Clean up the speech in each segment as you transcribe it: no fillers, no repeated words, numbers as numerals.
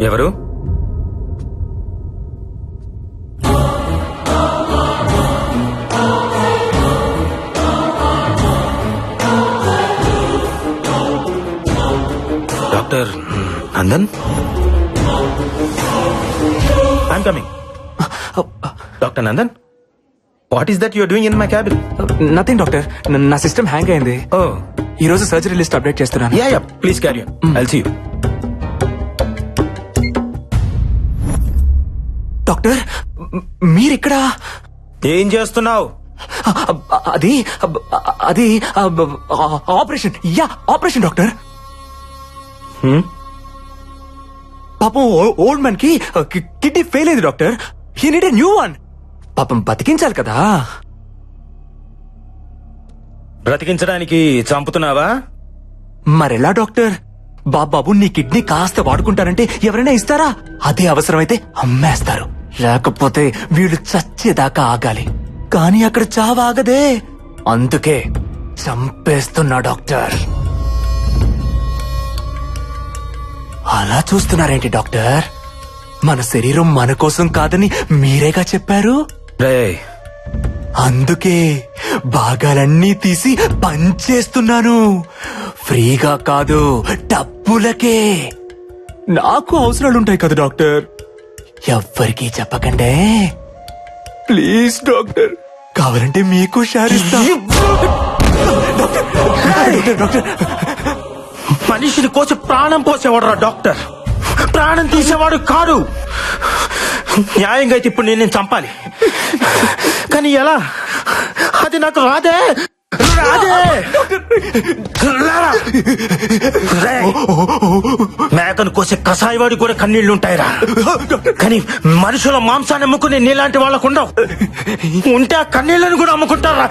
ఎవరు? Doctor Nandan? I'm coming. Doctor Nandan, what is that you're doing in my cabin? Nothing doctor, నా system hang అయింది. Oh, ఈ రోజు surgery list update చేస్తున్నాను. Yeah please carry on. I'll see you. Doctor మీరిక్కడ ఏం చేస్తున్నావు? అది అది ఆపరేషన్. Yeah operation doctor. పాపం ఓల్డ్ మ్యాన్ కి కిడ్నీ ఫెయిల్ అయింది doctor. He need a new one. పాపం బతికించాలి కదా. బ్రతికించడానికి చంపుతున్నావా? మరెలా డాక్టర్? బాబు నీ కిడ్నీ కాస్త వాడుకుంటారంటే ఎవరైనా ఇస్తారా? అదే అవసరమైతే అమ్మేస్తారు. లేకపోతే వీళ్ళు చచ్చేదాకా ఆగాలి. కానీ అక్కడ చావాగదే. అందుకే చంపేస్తున్నా డాక్టర్. అలా చూస్తున్నారేంటి డాక్టర్? మన శరీరం మన కోసం కాదని మీరేగా చెప్పారు. రేయ్, అందుకే భాగాలన్నీ తీసి పంచేస్తున్నాను. ఫ్రీగా కాదు, డబ్బులకే. నాకు అవసరాలుంటాయి కదా డాక్టర్. ఎవ్వరికీ చెప్పకండే ప్లీజ్ డాక్టర్. కావాలంటే మీకు షేర్ ఇస్తా. డాక్టర్, మనిషిని కోసి ప్రాణం పోసేవాడు డాక్టర్, ప్రాణం తీసేవాడు కాదు. న్యాయంగా అయితే ఇప్పుడు నేను చంపాలి, కానీ ఎలా? అది నాకు రాదే. మేకను కోసే కసాయివాడి కూడా కన్నీళ్లుంటాయిరా, కానీ మనుషుల మాంసాన్ని అమ్ముకునే నీలాంటి వాళ్ళకు ఉండవు. ఉంటే ఆ కన్నీళ్లను కూడా అమ్ముకుంటారా?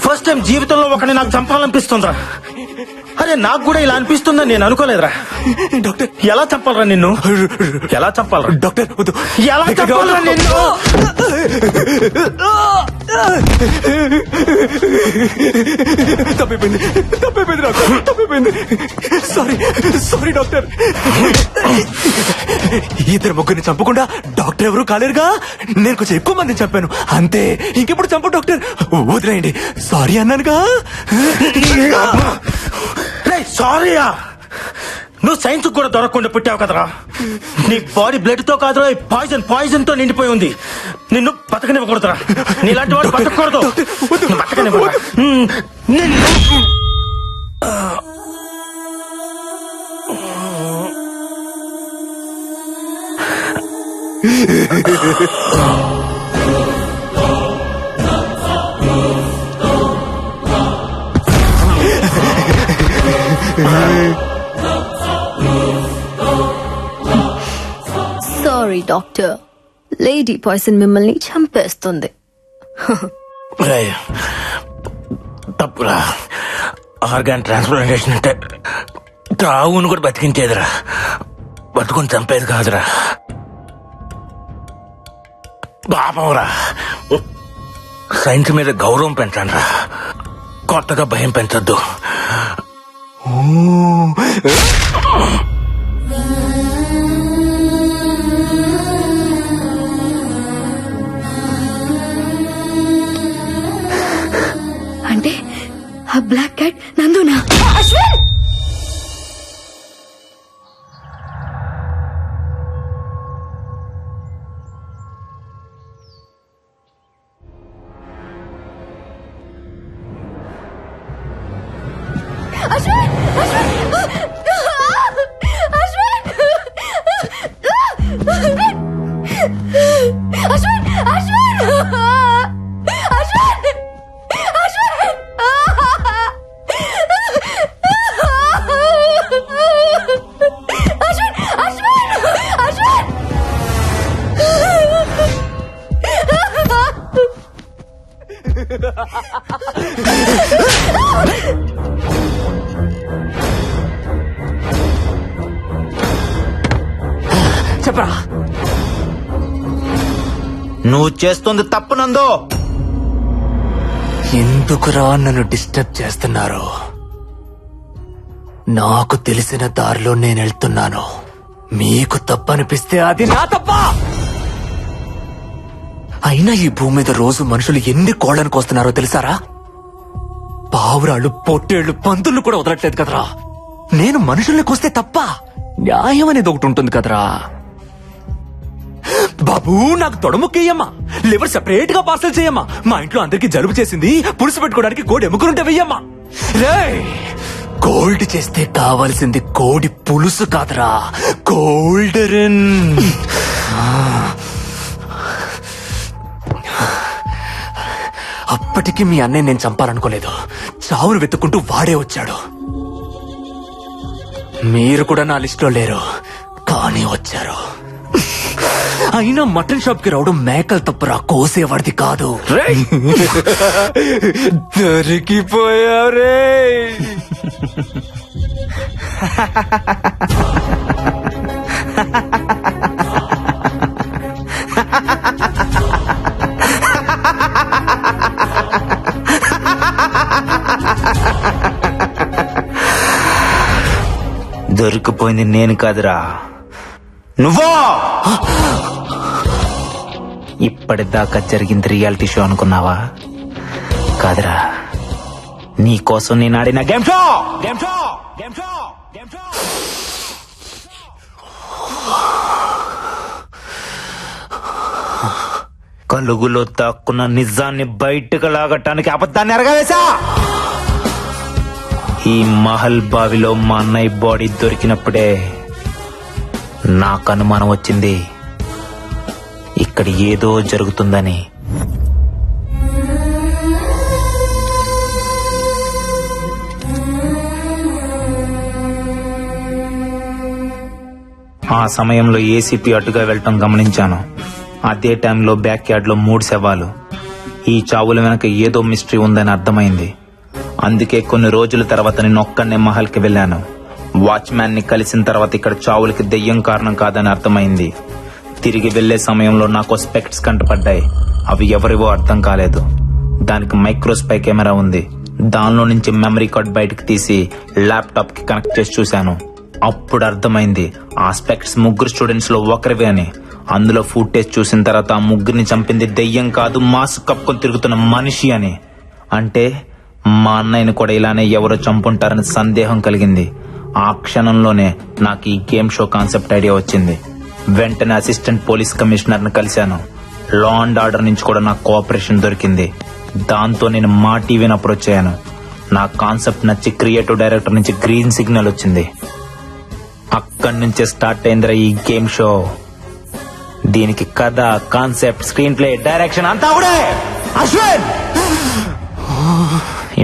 ఫస్ట్ టైం జీవితంలో ఒకరిని నాకు చంపాలనిపిస్తుందా? అరే నాకు కూడా ఇలా అనిపిస్తుందని నేను అనుకోలేదురా. డాక్టర్ ఎలా చంపాలరా నిన్ను? ఎలా చంపాలరా డాక్టర్? ఎలా చంపాలరా నిన్ను? తప్పిపోయింది డాక్టర్, తప్పిపోయింది. Sorry doctor. ఇద్దరు ముగ్గురిని చంపకుండా డాక్టర్ ఎవరు కాలేరుగా. నేను కొంచెం ఎక్కువ మందిని చంపాను అంతే. ఇంకెప్పుడు చంప డాక్టర్, వదిలేయండి. సారీ అన్నానుగా. సారీయా? నువ్వు సైన్స్ కూడా దొరకకుండా పుట్టావు కదరా. నీ బాడీ బ్లడ్ తో కాదురా, పాయిజన్ తో నిండిపోయి ఉంది. నిన్ను బతకనివ్వకూడదురా. నీలాంటి వాడు బతకూడదు. బతకనివ్వరా? సారీ డాక్టర్, లేడీ పాయిజన్ మిమ్మల్ని చంపేస్తుంది. తప్పురా. ఆర్గాన్ ట్రాన్స్ప్లాంటేషన్ అంటే తావును కూడా బతికించేదిరా, బతుకుని చంపేది కాదురా. పాపంరా. సైన్స్ మీద గౌరవం పెంచండి రా, కొత్తగా భయం పెంచొద్దు. అంటే ఆ బ్లాక్ క్యాట్ నందునా? అశ్విన్! అశ్విన్! చెప్పరా? నువ్వు చేస్తుంది తప్పు నందో. ఎందుకురా నన్ను డిస్టర్బ్ చేస్తున్నారు? నాకు తెలిసిన దారిలో నేను వెళ్తున్నాను. మీకు తప్పనిపిస్తే అది నా తప్ప. అయినా ఈ భూమి మీద రోజు మనుషులు ఎన్ని కోళ్లను కోస్తున్నారో తెలుసారా? పావురాళ్ళు, పొట్టేళ్లు, పందులు కూడా వదలట్లేదు కదరా. నేను మనుషుల్ని కోస్తే తప్ప న్యాయం అనేది ఒకటి ఉంటుంది కదరా. బాబు, నాకు తొడముక్కయ్యమ్మా, లివర్ సెపరేట్ గా పార్సల్ చేయమ్మా. మా ఇంట్లో అందరికి జలుబు చేసింది, పులుసు పెట్టుకోవడానికి కోడి ఎముకలుంటే వెయ్యమ్మా. రేయ్, గోల్డ్ చేస్తే కావాల్సింది కోడి పులుసు కాదురా, గోల్డెన్. అప్పటికి మీ అన్నయ్య నేను చంపాలనుకోలేదు. చావును వెతుక్కుంటూ వాడే వచ్చాడు. మీరు కూడా నా లిస్ట్ లో లేరు, కానీ వచ్చారు. అయినా మటన్ షాప్ కి రావడం మేకలు తప్పురా, కోసేవాడిది కాదు. దొరికిపోయావు రే. దొరికిపోయింది నేను కాదురా, నువ్వో. ఇప్పటిదాకా జరిగింది రియాలిటీ షో అనుకున్నావా? కాదురా, నీ కోసం నేను ఆడిన గేమ్ షో. కలుగులో దాక్కున్న నిజాన్ని బయటకు లాగటానికి అబద్ధాన్ని ఎరగవేశా. ఈ మహల్ బావిలో మా అన్నయ్య బాడీ దొరికినప్పుడే నాకు అనుమానం వచ్చింది, ఇక్కడ ఏదో జరుగుతుందని. ఆ సమయంలో ఏసీపీ అటుగా వెళ్ళటం గమనించాను. అదే టైంలో బ్యాక్ యార్డ్ లో 3 శవాలు. ఈ చావుల వెనక ఏదో మిస్టరీ ఉందని అర్థమైంది. అందుకే కొన్ని రోజుల తర్వాత నేను ఒక్కనే మహల్ కి వెళ్ళాను. వాచ్మ్యాన్ ని కలిసిన తర్వాత ఇక్కడ చావులకి దెయ్యం కారణం కాదని అర్థమైంది. తిరిగి వెళ్లే సమయంలో నాకు స్పెక్ట్స్ కంటపడ్డాయి. అవి ఎవరివో అర్థం కాలేదు. దానికి మైక్రోస్పై కెమెరా ఉంది. దానిలో నుంచి మెమరీ కార్డ్ బయటకు తీసి ల్యాప్టాప్ కి కనెక్ట్ చేసి చూశాను. అప్పుడు అర్థమైంది ఆ స్పెక్ట్స్ 3 స్టూడెంట్స్ లో ఒకరివే అని. అందులో ఫుటేజ్ చూసిన తర్వాత ఆ 3ని చంపింది దెయ్యం కాదు, మాస్క్ కప్పుకొని తిరుగుతున్న మనిషి అని. అంటే మా అన్నయ్యని కూడా ఇలానే ఎవరో చంపుంటారని సందేహం కలిగింది. ఆ క్షణంలోనే నాకు ఈ గేమ్ షో కాన్సెప్ట్ ఐడియా వచ్చింది. వెంటనే అసిస్టెంట్ పోలీస్ కమిషనర్ ని కలిశాను. లా అండ్ ఆర్డర్ నుంచి కూడా నాకు కోఆపరేషన్ దొరికింది. దాంతో నేను మా టీవీని అప్రోచ్ అయ్యాను. నా కాన్సెప్ట్ నచ్చి క్రియేటివ్ డైరెక్టర్ నుంచి గ్రీన్ సిగ్నల్ వచ్చింది. అక్కడి నుంచే స్టార్ట్ అయిందిరా ఈ గేమ్ షో. దీనికి కథ, కాన్సెప్ట్, స్క్రీన్ ప్లే, డైరెక్షన్ అంతా కూడా అశ్విన్.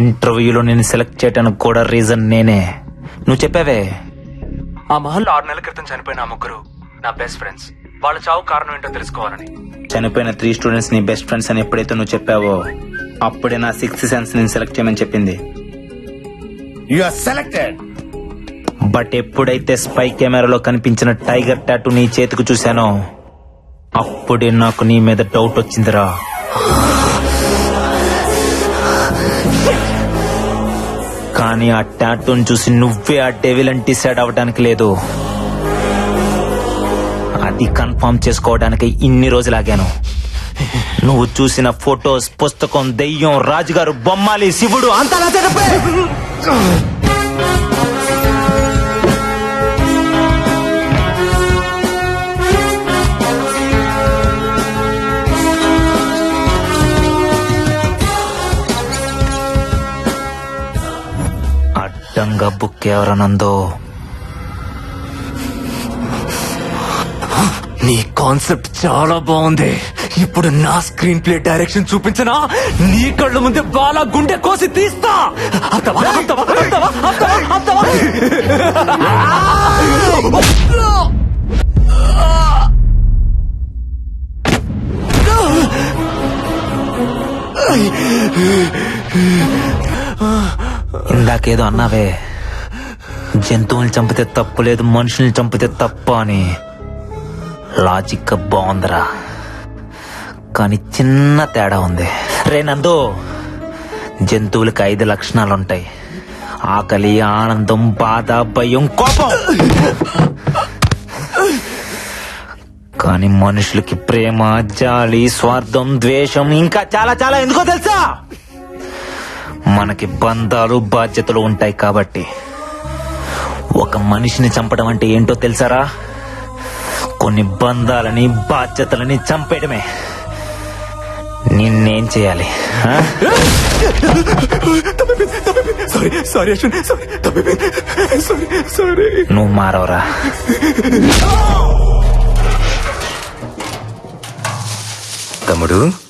ఇంటర్వ్యూలో నేను సెలెక్ట్ చేయడానికి కూడా రీజన్ నేనే. నువ్వు చెప్పావే, ఆ మహల్లో 6 నెలల క్రితం చనిపోయిన ఆ 3 నా బెస్ట్ ఫ్రెండ్స్. వాళ్ళ చావు కారణం ఏంటో తెలుసుకోవాలని. చనిపోయిన 3 స్టూడెంట్స్ నీ బెస్ట్ ఫ్రెండ్స్ అని ఎప్పుడైతే నువ్వు చెప్పావో అప్పుడే నా 6th సెన్స్ నేను సెలెక్ట్ చేయమని చెప్పింది. You are selected. బట్ ఎప్పుడైతే స్పై కెమెరాలో కనిపించిన టైగర్ టాటూ నీ చేతికి చూశానో అప్పుడే నాకు నీ మీద డౌట్ వచ్చిందిరా. కానీ ఆ టాటూని చూసి నువ్వే ఆ డెవిల్ అని డిసైడ్ అవ్వడానికి లేదు. అది కన్ఫర్మ్ చేసుకోవడానికి ఇన్ని రోజులు ఆగాను. నువ్వు చూసిన ఫొటోస్, పుస్తకం, దెయ్యం, రాజుగారు, బొమ్మాలి, శివుడు అంతా నా చెప్పే. అడ్డంగా బుక్ ఎవరనందో. నీ కాన్సెప్ట్ చాలా బాగుంది. ఇప్పుడు నా స్క్రీన్ ప్లే డైరెక్షన్ చూపించనా? నీ కళ్ళ ముందే బాలా గుండె కోసి తీస్తా. అత్తవా, అత్తవా, అత్తవా, అత్తవా, అత్తవా. ఇందాకేదో అన్నావే, జంతువుల్ని చంపితే తప్పు లేదు, మనుషుల్ని చంపితే తప్పు అని. లాజిక్ బాగుందిరా, కానీ చిన్న తేడా ఉంది. రే నందు, జంతువులకి 5 లక్షణాలుంటాయి. ఆకలి, ఆనందం, బాధ, భయం, కోపం. కానీ మనుషులకి ప్రేమ, జాలి, స్వార్థం, ద్వేషం, ఇంకా చాలా చాలా ఎందుకో తెలుసా? మనకి బంధాలు, బాధ్యతలు ఉంటాయి కాబట్టి. ఒక మనిషిని చంపడం అంటే ఏంటో తెలుసారా? కొన్ని బంధాలని, బాధ్యతలని చంపేయడమే. నిన్నేం చేయాలి? Sorry Ashwin, sorry. నువ్వు మారవరా? తమ్ముడు